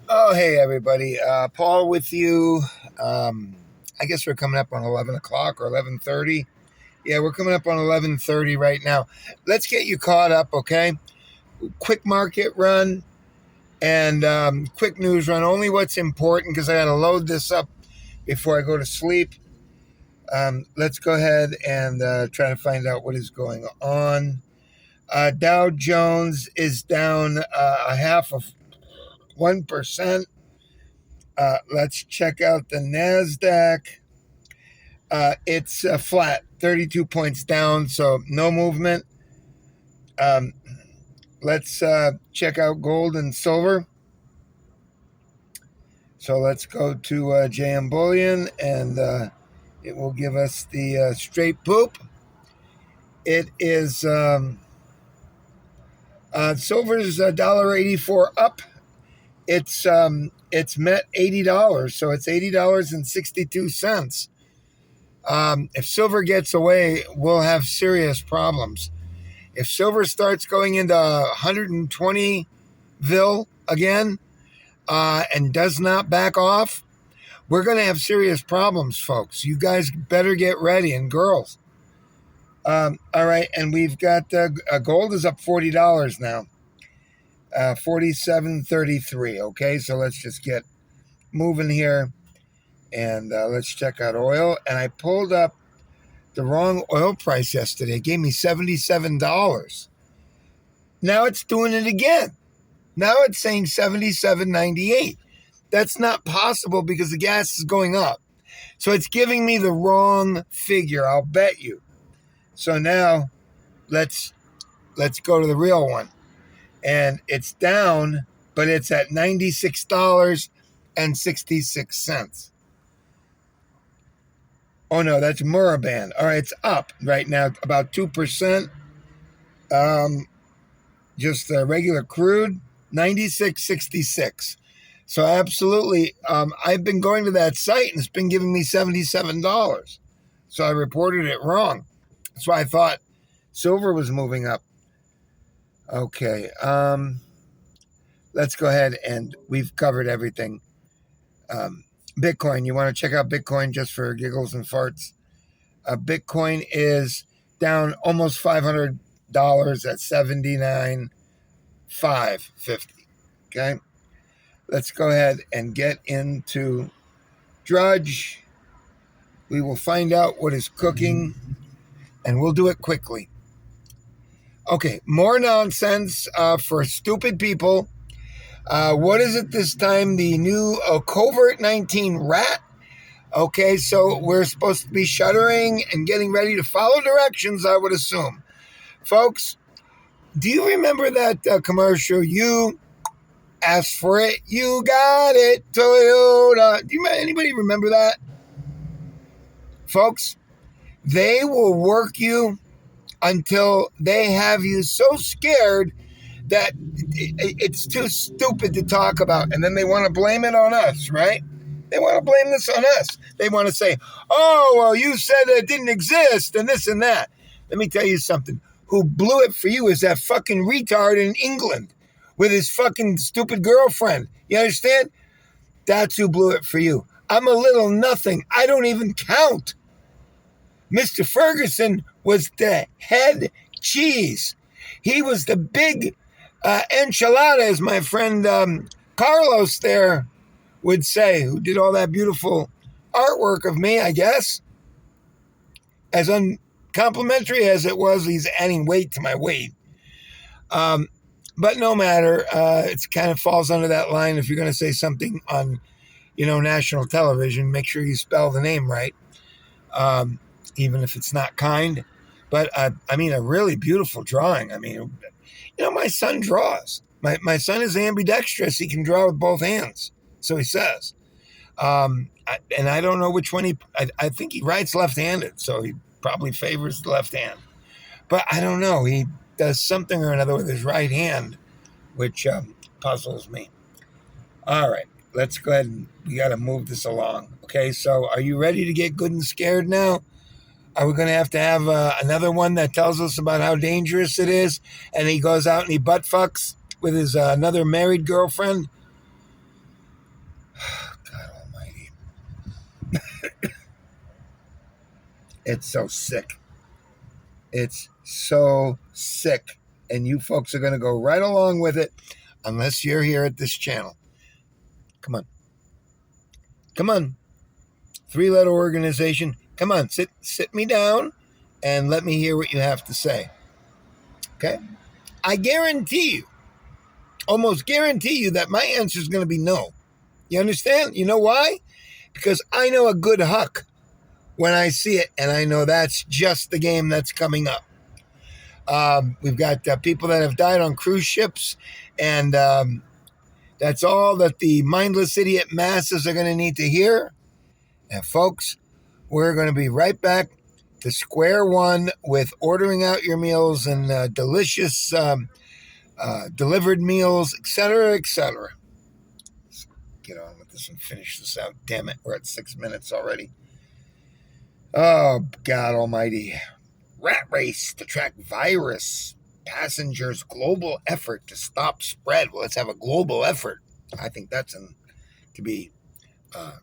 Oh, hey, everybody. Paul with you. I guess we're coming up on 11 o'clock or 11:30. Yeah, we're coming up on 11:30 right now. Let's get you caught up, okay? Quick market run and quick news run. Only what's important because I got to load this up before I go to sleep. Let's go ahead and try to find out what is going on. Dow Jones is down a half of 1%. Let's check out the NASDAQ. It's flat, 32 points down, so no movement. Um, let's check out gold and silver. So let's go to JM Bullion, and it will give us the straight poop. It is silver's $1.84 up. It's met $80, so it's $80.62. If silver gets away, we'll have serious problems. If silver starts going into 120ville again and does not back off, we're going to have serious problems, folks. You guys better get ready, and girls. All right, and we've got gold is up $40 now, 47.33. Okay, so let's just get moving here, and let's check out oil. And I pulled up the wrong oil price yesterday. It gave me $77. Now it's doing it again. Now it's saying 77.98. That's not possible because the gas is going up. So it's giving me the wrong figure, I'll bet you. So now let's go to the real one. And it's down, but it's at $96.66. Oh no, that's Muraband. All right, it's up right now about 2%. Just regular crude, 96.66. So absolutely, I've been going to that site and it's been giving me $77. So I reported it wrong. That's why I thought silver was moving up. Okay, let's go ahead, and we've covered everything. Bitcoin, you want to check out Bitcoin just for giggles and farts? Bitcoin is down almost $500 at 79,550. Okay, let's go ahead and get into Drudge. We will find out what is cooking, and we'll do it quickly. Okay, more nonsense for stupid people. What is it this time? The new COVID-19 rat. Okay, so we're supposed to be shuttering and getting ready to follow directions, I would assume. Folks, do you remember that commercial? You asked for it, you got it, Toyota. Anybody remember that? Folks, they will work you until they have you so scared that it's too stupid to talk about. And then they want to blame it on us, right? They want to blame this on us. They want to say, oh, well, you said it didn't exist and this and that. Let me tell you something. Who blew it for you is that fucking retard in England with his fucking stupid girlfriend. You understand? That's who blew it for you. I'm a little nothing. I don't even count. Mr. Ferguson was the head cheese. He was the big enchilada, as my friend Carlos there would say, who did all that beautiful artwork of me, I guess. As uncomplimentary as it was, he's adding weight to my weight. But no matter, it kind of falls under that line. If you're going to say something on, national television, make sure you spell the name right, even if it's not kind. But, a really beautiful drawing. My son draws. My son is ambidextrous. He can draw with both hands. So he says. And I don't know which one I think he writes left-handed, so he probably favors the left hand. But I don't know. He does something or another with his right hand, which puzzles me. All right, let's go ahead and we got to move this along. Okay, so are you ready to get good and scared now? Are we going to have another one that tells us about how dangerous it is, and he goes out and he butt fucks with his another married girlfriend? God almighty. It's so sick. It's so sick. And you folks are going to go right along with it unless you're here at this channel. Come on. Come on. 3-letter organization. Come on, sit me down and let me hear what you have to say. Okay? I guarantee you, almost guarantee you that my answer is going to be no. You understand? You know why? Because I know a good huck when I see it, and I know that's just the game that's coming up. We've got people that have died on cruise ships, and that's all that the mindless idiot masses are going to need to hear. And folks, we're going to be right back to square one with ordering out your meals and delicious delivered meals, etc., etc. Let's get on with this and finish this out. Damn it, we're at 6 minutes already. Oh, God almighty. Rat race to track virus. Passengers' global effort to stop spread. Well, let's have a global effort. I think that's to be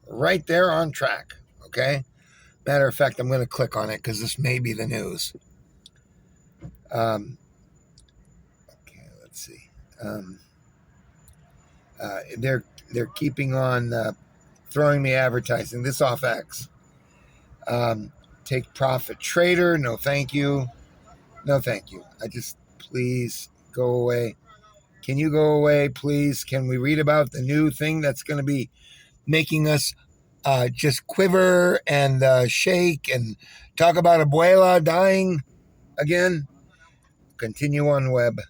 right there on track. Okay? Matter of fact, I'm going to click on it because this may be the news. Okay, let's see. They're keeping on throwing me advertising. This off X. Take profit trader. No, thank you. No, thank you. Please go away. Can you go away, please? Can we read about the new thing that's going to be making us just quiver and shake and talk about Abuela dying again? Continue on web.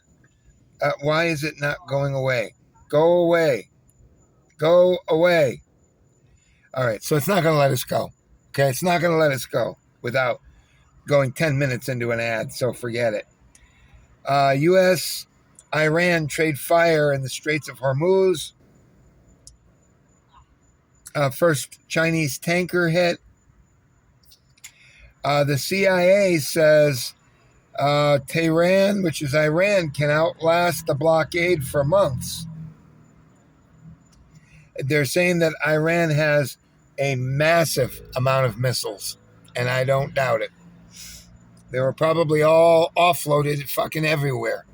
Why is it not going away? Go away. Go away. All right, so it's not going to let us go. Okay, it's not going to let us go without going 10 minutes into an ad, so forget it. U.S. Iran trade fire in the Straits of Hormuz. First Chinese tanker hit. The CIA says Tehran, which is Iran, can outlast the blockade for months. They're saying that Iran has a massive amount of missiles, and I don't doubt it. They were probably all offloaded fucking everywhere.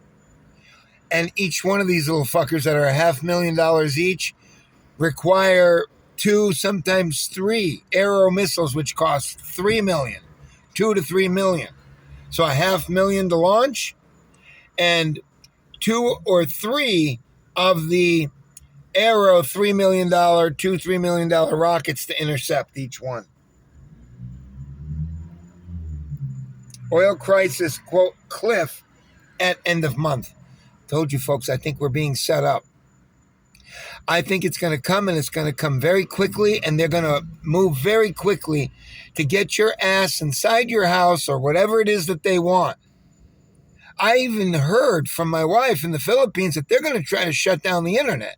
And each one of these little fuckers that are $500,000 each require 2, sometimes 3 Arrow missiles, which cost $3 million, $2 to $3 million. So $500,000 to launch, and 2 or 3 of the Arrow $3 million, $2-3 million rockets to intercept each one. Oil crisis, quote, cliff at end of month. Told you folks, I think we're being set up. I think it's going to come, and it's going to come very quickly, and they're going to move very quickly to get your ass inside your house or whatever it is that they want. I even heard from my wife in the Philippines that they're going to try to shut down the internet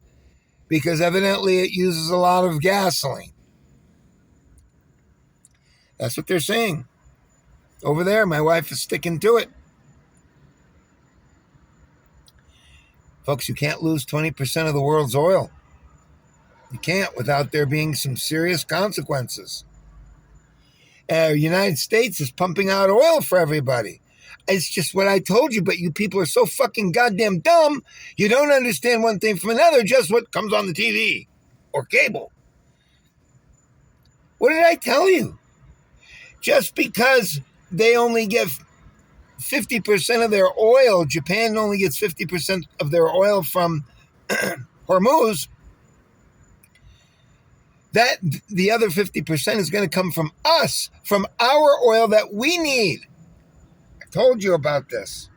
because evidently it uses a lot of gasoline. That's what they're saying. Over there, my wife is sticking to it. Folks, you can't lose 20% of the world's oil. You can't without there being some serious consequences. United States is pumping out oil for everybody. It's just what I told you, but you people are so fucking goddamn dumb, you don't understand one thing from another, just what comes on the TV or cable. What did I tell you? Just because they only get 50% of their oil, Japan only gets 50% of their oil from Hormuz, that the other 50% is going to come from us, from our oil that we need. I told you about this.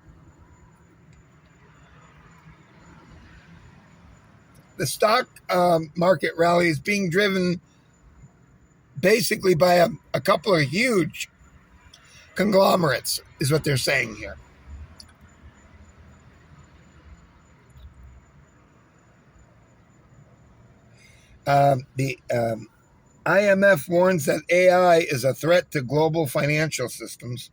The stock market rally is being driven basically by a couple of huge conglomerates, is what they're saying here. The IMF warns that AI is a threat to global financial systems.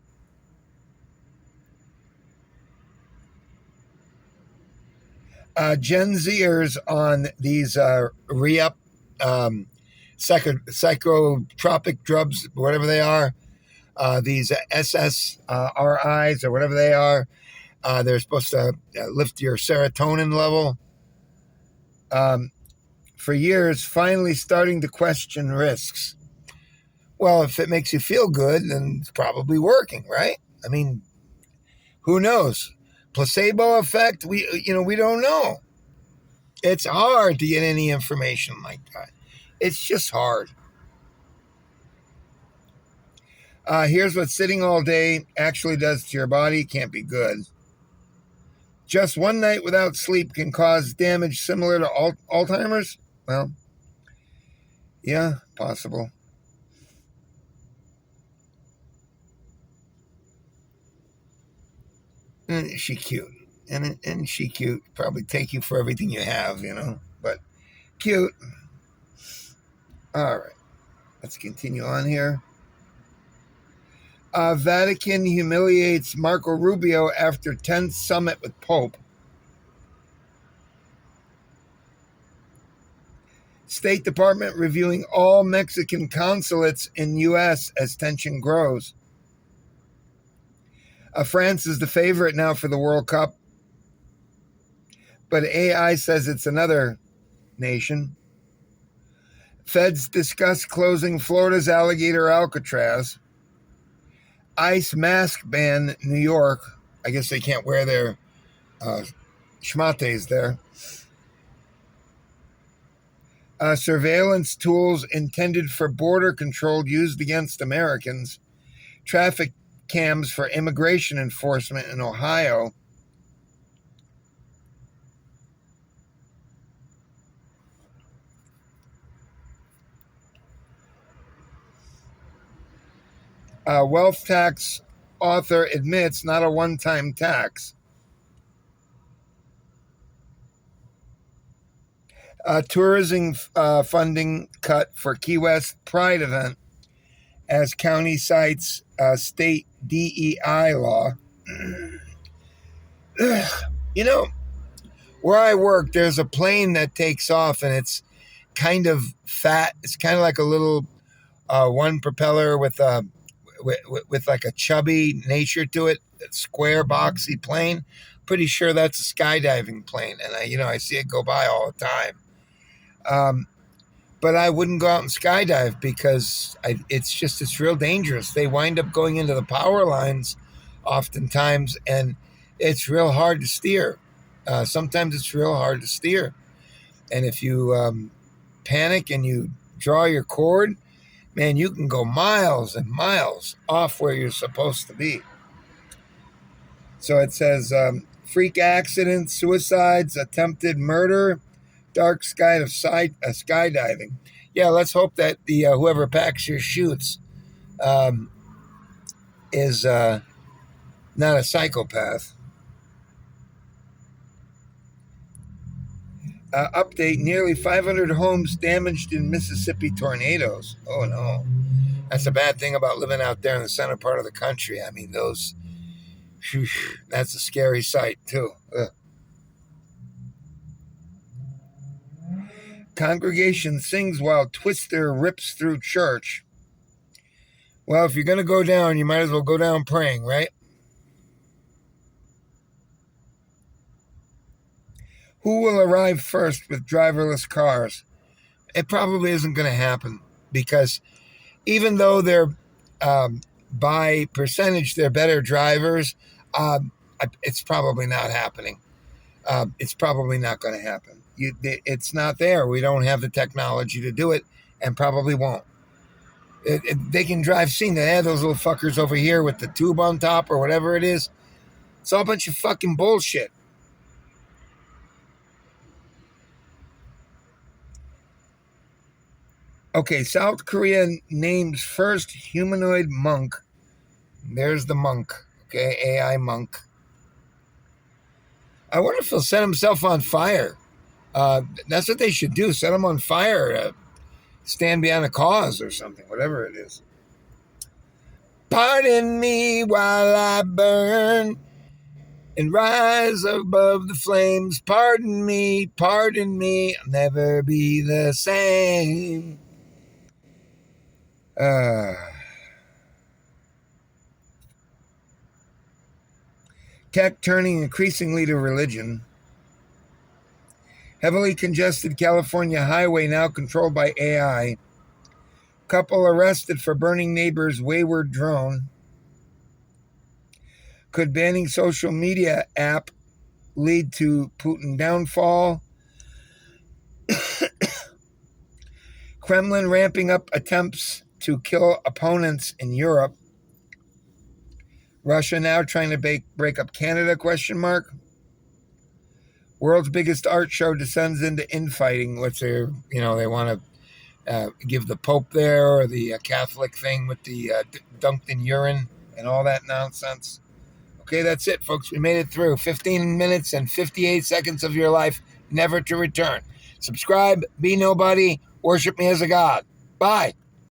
Gen Zers on these re-up psychotropic drugs, whatever they are, these SSRIs or whatever they are. They're supposed to lift your serotonin level. For years, finally starting to question risks. Well, if it makes you feel good, then it's probably working, right? I mean, who knows? Placebo effect, we don't know. It's hard to get any information like that. It's just hard. Here's what sitting all day actually does to your body. Can't be good. Just one night without sleep can cause damage similar to Alzheimer's? Well, yeah, possible. And she cute. And she cute. Probably take you for everything you have, But cute. All right. Let's continue on here. Vatican humiliates Marco Rubio after 10th summit with Pope. State Department reviewing all Mexican consulates in U.S. as tension grows. France is the favorite now for the World Cup, but AI says it's another nation. Feds discuss closing Florida's alligator Alcatraz. ICE mask ban New York. I guess they can't wear their schmates there. Surveillance tools intended for border control used against Americans. Traffic cams for immigration enforcement in Ohio. Wealth tax author admits not a one-time tax. Tourism funding cut for Key West Pride event as county cites state DEI law. Where I work, there's a plane that takes off and it's kind of fat. It's kind of like a little one propeller with like a chubby nature to it. That square, boxy plane. Pretty sure that's a skydiving plane, and I see it go by all the time. But I wouldn't go out and skydive because it's real dangerous. They wind up going into the power lines oftentimes, and it's real hard to steer. Sometimes it's real hard to steer. And if you panic and you draw your cord, man, you can go miles and miles off where you're supposed to be. So it says freak accidents, suicides, attempted murder, dark sky of skydiving. Yeah, let's hope that the whoever packs your chutes is not a psychopath. Update, nearly 500 homes damaged in Mississippi tornadoes. Oh, no. That's a bad thing about living out there in the center part of the country. I mean, that's a scary sight, too. Ugh. Congregation sings while twister rips through church. Well, if you're going to go down, you might as well go down praying, right? Who will arrive first with driverless cars? It probably isn't going to happen because even though they're, by percentage, they're better drivers, it's probably not happening. It's probably not going to happen. It's not there. We don't have the technology to do it and probably won't. They can drive, they have those little fuckers over here with the tube on top or whatever it is. It's all a bunch of fucking bullshit. Okay, South Korea names first humanoid monk. There's the monk, okay, AI monk. I wonder if he'll set himself on fire. That's what they should do, set him on fire, stand behind a cause or something, whatever it is. Pardon me while I burn. and rise above the flames. Pardon me, I'll never be the same. Tech turning increasingly to religion. Heavily congested California highway now controlled by AI. Couple arrested for burning neighbor's wayward drone. Could banning social media app lead to Putin downfall? Kremlin ramping up attempts to kill opponents in Europe. Russia now trying to break up Canada, ? World's biggest art show descends into infighting. They want to give the Pope there, or the Catholic thing with the dunked in urine and all that nonsense. Okay, that's it, folks. We made it through 15 minutes and 58 seconds of your life, never to return. Subscribe, be nobody, worship me as a god. Bye.